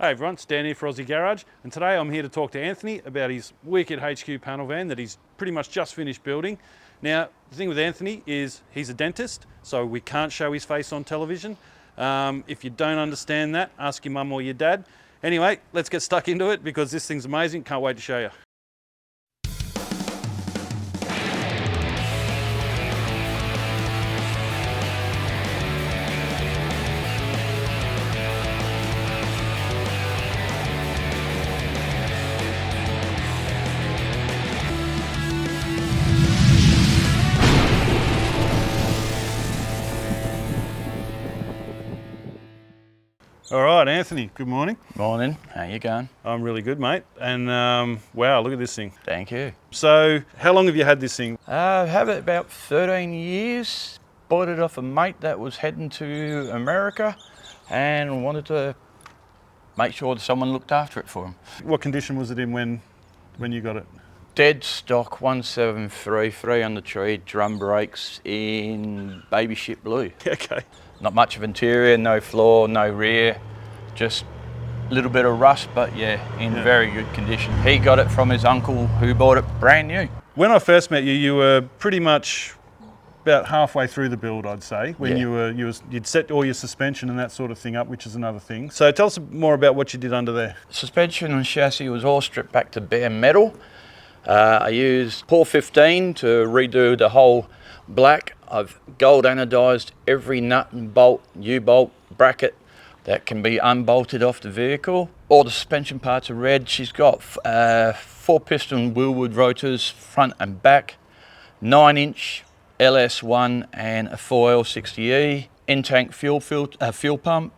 Hey everyone, Stan here for Aussie Garage, and today I'm here to talk to Anthony about his wicked HQ panel van that he's pretty much just finished building. Now, the thing with Anthony is he's a dentist, so we can't show his face on television. If you don't understand that, ask your mum or your dad. Anyway, let's get stuck into it because this thing's amazing. Can't wait to show you. All right, Anthony, good morning. Morning, how you going? I'm really good, mate. And wow, look at this thing. Thank you. So, how long have you had this thing? I've had it about 13 years. Bought it off a mate that was heading to America and wanted to make sure that someone looked after it for him. What condition was it in when you got it? Dead stock 173, 3 on the tree, drum brakes in baby shit blue. Okay. Not much of interior, no floor, no rear, just a little bit of rust, but yeah, in very good condition. He got it from his uncle who bought it brand new. When I first met you, you were pretty much about halfway through the build, I'd say, when you'd set all your suspension and that sort of thing up, which is another thing. So tell us more about what you did under there. Suspension and chassis was all stripped back to bare metal. I used Pour 15 to redo the whole black. I've gold anodized every nut and bolt, U-bolt, bracket that can be unbolted off the vehicle. All the suspension parts are red. She's got 4 piston Wilwood rotors front and back, 9-inch LS1 and a 4L60E, in-tank fuel pump,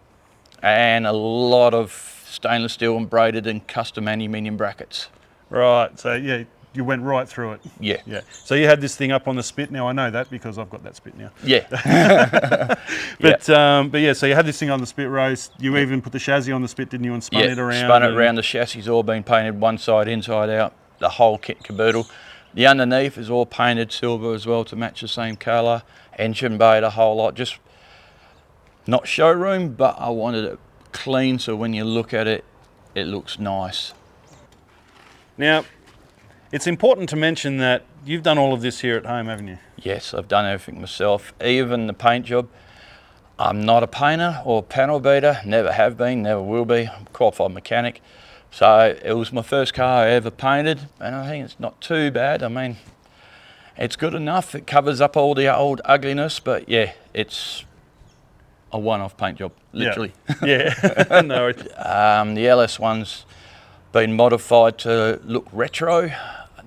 and a lot of stainless steel and braided and custom aluminium brackets. Right, so yeah, you went right through it. Yeah. Yeah. So you had this thing up on the spit. Now I know that because I've got that spit now. Yeah. But yeah, so you had this thing on the spit roast. You even put the chassis on the spit, didn't you, and spun it around? Spun it around. The chassis all been painted one side inside out, the whole kit and caboodle. The underneath is all painted silver as well to match the same colour. Engine bay, the whole lot. Just not showroom, but I wanted it clean so when you look at it, it looks nice. Now, it's important to mention that you've done all of this here at home, haven't you? Yes, I've done everything myself, even the paint job. I'm not a painter or panel beater, never have been, never will be. I'm a qualified mechanic. So it was my first car I ever painted, and I think it's not too bad. I mean, it's good enough. It covers up all the old ugliness, but yeah, it's a one-off paint job, literally. Yeah, no. The LS1's been modified to look retro,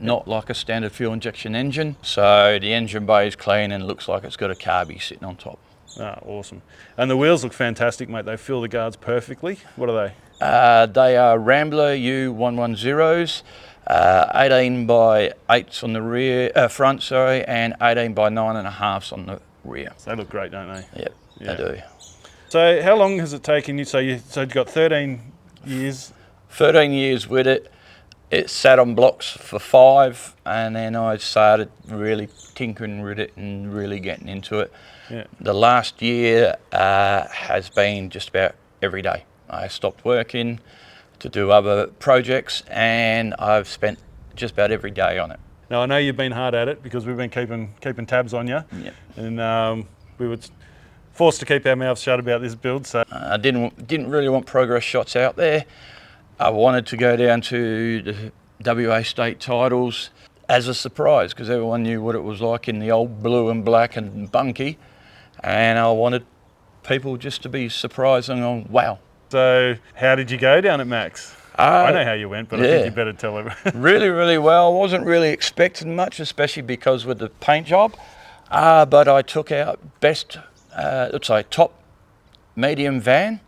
not like a standard fuel injection engine. So the engine bay is clean and looks like it's got a carby sitting on top. Ah, awesome. And the wheels look fantastic, mate. They fill the guards perfectly. What are they? They are Rambler U110s, 18 by 8s on the rear, front, sorry, and 18 by 9.5s on the rear. They look great, don't they? Yep, Yeah. they do. So how long has it taken you? So you've got 13 years. 13 years with it. It sat on blocks for 5, and then I started really tinkering with it and really getting into it. Yeah. The last year has been just about every day. I stopped working to do other projects, and I've spent just about every day on it. Now I know you've been hard at it because we've been keeping tabs on you. Yep. And we were forced to keep our mouths shut about this build. So I didn't really want progress shots out there. I wanted to go down to the WA state titles as a surprise because everyone knew what it was like in the old blue and black and bunky, and I wanted people just to be surprised and going, wow. So how did you go down at Max? I know how you went, but I think you better tell everyone. Really, really well. I wasn't really expecting much, especially because with the paint job, but I took out best, top medium van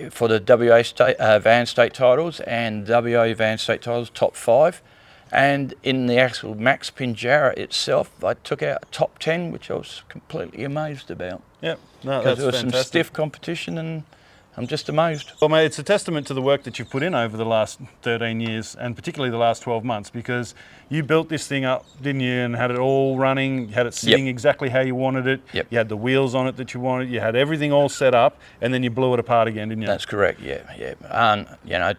for the WA state, van state titles, and WA van state titles top 5. And in the actual Max Pinjarra itself, I took out a top 10, which I was completely amazed about. Yep, no, that's because there was fantastic. some stiff competition, and I'm just amazed. Well, mate, it's a testament to the work that you've put in over the last 13 years and particularly the last 12 months, because you built this thing up, didn't you, and had it all running, you had it sitting exactly how you wanted it, you had the wheels on it that you wanted, you had everything all set up, and then you blew it apart again, didn't you? That's correct, yeah. And, you know,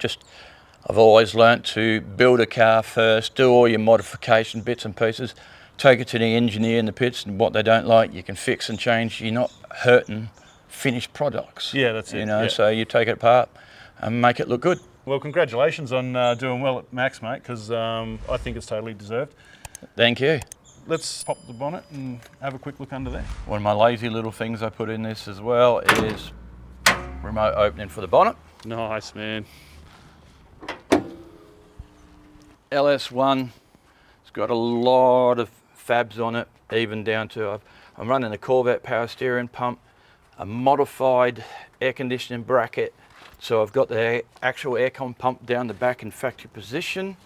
I've always learnt to build a car first, do all your modification bits and pieces, take it to the engineer in the pits, and what they don't like, you can fix and change. You're not hurting finished products. Yeah, that's it. You know, so you take it apart and make it look good. Well, congratulations on doing well at Max, mate, because I think it's totally deserved. Thank you. Let's pop the bonnet and have a quick look under there. One of my lazy little things I put in this as well is remote opening for the bonnet. Nice, man. LS1, it's got a lot of fabs on it, even down to, I'm running a Corvette power steering pump, a modified air conditioning bracket. So I've got the actual aircon pump down the back in factory position.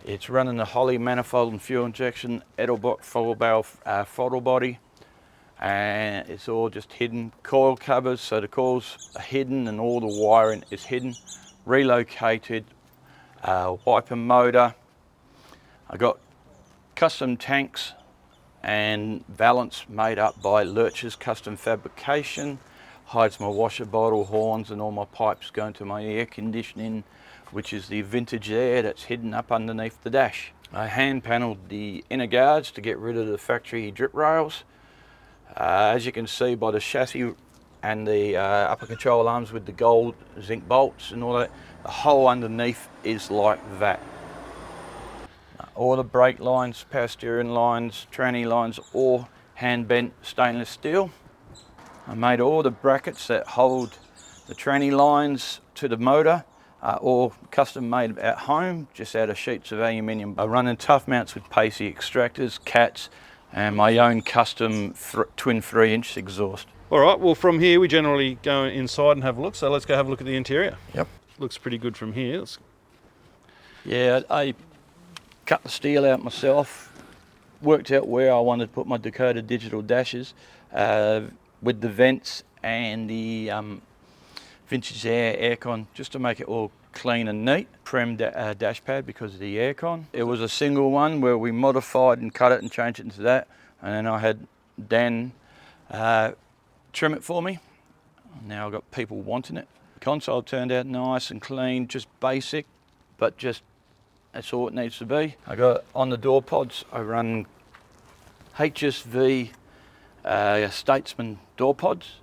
It's running the Holley manifold and fuel injection, Edelbrock full barrel throttle body, and it's all just hidden. Coil covers, so the coils are hidden and all the wiring is hidden. Relocated, wiper motor. I got custom tanks and valance made up by Lurch's Custom Fabrication. Hides my washer bottle, horns, and all my pipes going to my air conditioning, which is the vintage air that's hidden up underneath the dash. I hand panelled the inner guards to get rid of the factory drip rails. As you can see by the chassis and the upper control arms with the gold zinc bolts and all that, the whole underneath is like that. All the brake lines, power steering lines, tranny lines, all hand bent stainless steel. I made all the brackets that hold the tranny lines to the motor, all custom made at home, just out of sheets of aluminium. I run in tough mounts with pacey extractors, cats, and my own custom twin 3-inch exhaust. All right, well, from here we generally go inside and have a look, so let's go have a look at the interior. Yep. Looks pretty good from here. Yeah, I cut the steel out myself, worked out where I wanted to put my Dakota digital dashes with the vents and the vintage aircon, just to make it all clean and neat. Prem dash pad because of the aircon. It was a single one where we modified and cut it and changed it into that, and then I had Dan trim it for me. Now I've got people wanting it. The console turned out nice and clean, just basic, but just that's all it needs to be. I got on the door pods, I run HSV Statesman door pods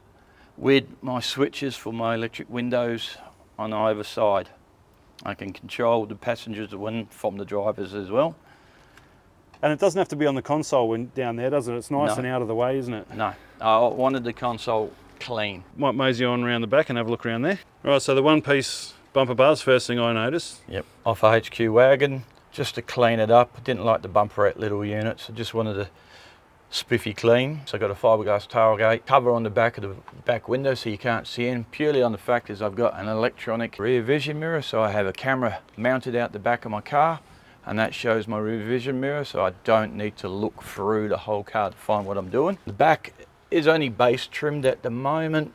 with my switches for my electric windows on either side. I can control the passengers from the drivers as well. And it doesn't have to be on the console when down there, does it? It's nice and out of the way, isn't it? No, I wanted the console clean. Might mosey on around the back and have a look around there. Right, so the one-piece bumper bars, first thing I noticed. Yep, off a HQ wagon, just to clean it up. I didn't like the bumperette little units, I just wanted a spiffy clean. So I got a fiberglass tailgate cover on the back of the back window so you can't see in, purely on the fact is I've got an electronic rear vision mirror, so I have a camera mounted out the back of my car, and that shows my rear vision mirror, so I don't need to look through the whole car to find what I'm doing. The back is only base trimmed at the moment,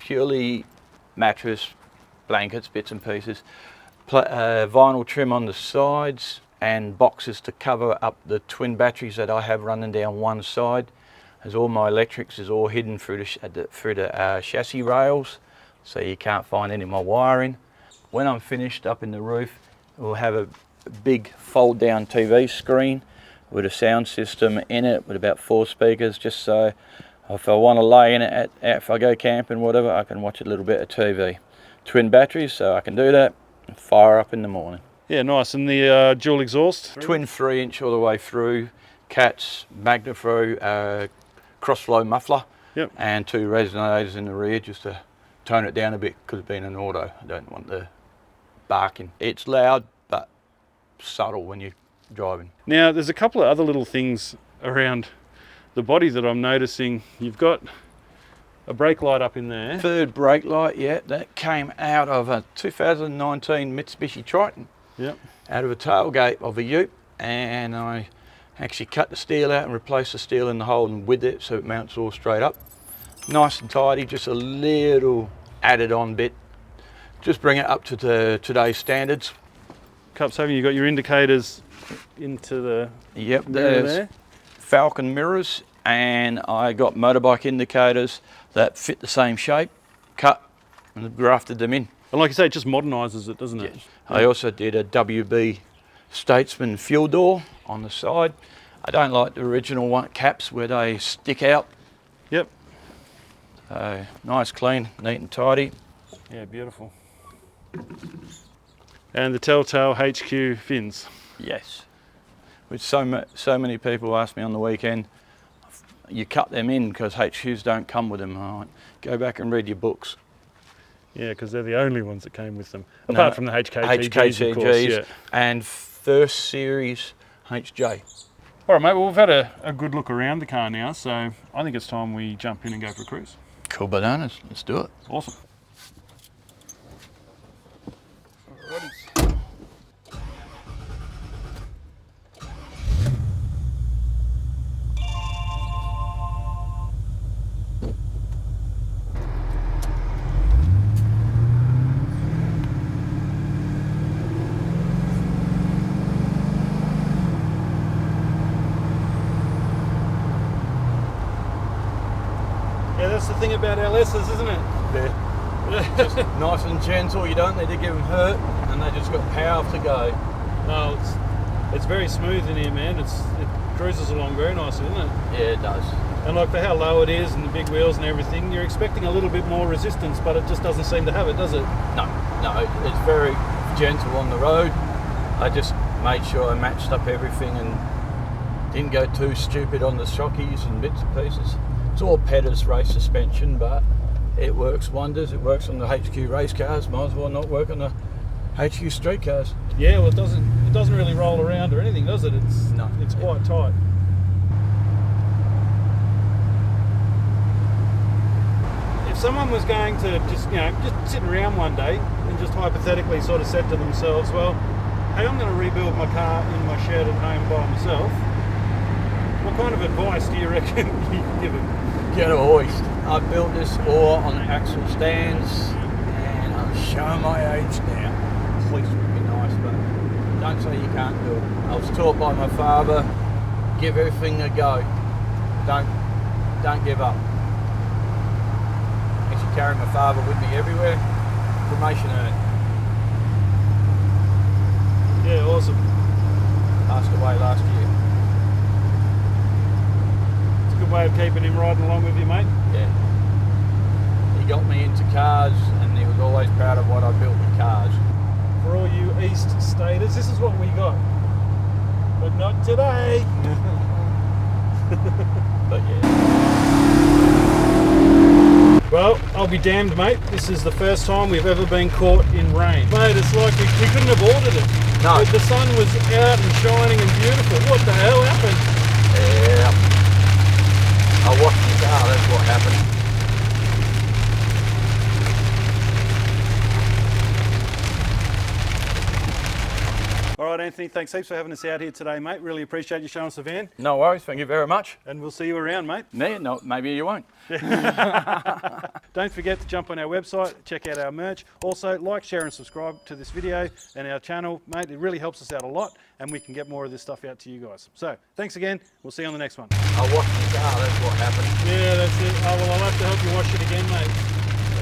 purely mattress, blankets, bits and pieces, vinyl trim on the sides, and boxes to cover up the twin batteries that I have running down one side. As all my electrics is all hidden through the chassis rails, so you can't find any of my wiring. When I'm finished up in the roof, we'll have a big fold down TV screen with a sound system in it with about 4 speakers, just so if I want to lay in it, if I go camping, whatever, I can watch a little bit of TV. Twin batteries, so I can do that and fire up in the morning. Yeah, nice. And the dual exhaust? Twin 3-inch all the way through, cats, magna through, cross-flow muffler, and 2 resonators in the rear just to tone it down a bit because being an auto, I don't want the barking. It's loud, but subtle when you're driving. Now, there's a couple of other little things around the body that I'm noticing. You've got a brake light up in there. Third brake light, yeah, that came out of a 2019 Mitsubishi Triton. Yep. Out of a tailgate of a Ute, and I actually cut the steel out and replaced the steel in the Holden with it so it mounts all straight up. Nice and tidy, just a little added on bit. Just bring it up to today's standards. Cups having you got your indicators into the Yep, mirror there's there. Falcon mirrors, and I got motorbike indicators that fit the same shape, cut and grafted them in. And like you say, it just modernises it, doesn't it? Yes. I also did a WB Statesman fuel door on the side. I don't like the original one caps where they stick out. Yep. Nice, clean, neat and tidy. Yeah, beautiful. And the Telltale HQ fins. Yes. Which so many people ask me on the weekend, you cut them in because HQs don't come with them. All right, go back and read your books. Yeah, because they're the only ones that came with them. No, Apart from the HKTGs, of course. Yeah. And first series HJ. All right, mate, well, we've had a good look around the car now, so I think it's time we jump in and go for a cruise. Cool bananas, let's do it. Awesome. Yeah, that's the thing about LS's, isn't it? They're just nice and gentle, you don't need to give them hurt, and they just got power to go. No, it's very smooth in here, man. It cruises along very nicely, isn't it? Yeah, it does. And like for how low it is and the big wheels and everything, you're expecting a little bit more resistance, but it just doesn't seem to have it, does it? No, it's very gentle on the road. I just made sure I matched up everything and didn't go too stupid on the shockies and bits and pieces. It's all Petter's race suspension, but it works wonders. It works on the HQ race cars. Might as well not work on the HQ street cars. Yeah, well, it doesn't really roll around or anything, does it? It's quite tight. If someone was going to just sitting around one day and just hypothetically sort of said to themselves, well, hey, I'm going to rebuild my car in my shed at home by myself, what kind of advice do you reckon you could give them? Get a hoist. I built this all on axle stands, and I'm showing my age now. Hoist would be nice, but don't say you can't do it. I was taught by my father, give everything a go. Don't give up. I actually carry my father with me everywhere. Promotion earned. Yeah, awesome. Passed away last year. Good way of keeping him riding along with you, mate. Yeah. He got me into cars, and he was always proud of what I built with cars. For all you East Staters, this is what we got. But not today. But yeah. Well, I'll be damned, mate. This is the first time we've ever been caught in rain. Mate, it's like we couldn't have ordered it. No. The sun was out and shining and beautiful. What the hell happened? Yeah. I washed the car, that's what happened. All right, Anthony, thanks heaps for having us out here today, mate. Really appreciate you showing us the van. No worries, thank you very much. And we'll see you around, mate. No, maybe you won't. Don't forget to jump on our website, check out our merch. Also, like, share and subscribe to this video and our channel, mate. It really helps us out a lot, and we can get more of this stuff out to you guys. So, thanks again. We'll see you on the next one. I washed the car, that's what happened. Yeah, that's it. Oh, well, I'll have to help you wash it again, mate.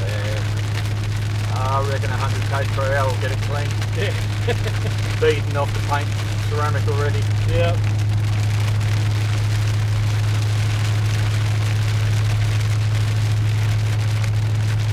Yeah. I reckon 100 k's per hour will get it clean. Yeah. Beaten off the paint, ceramic already. Yeah.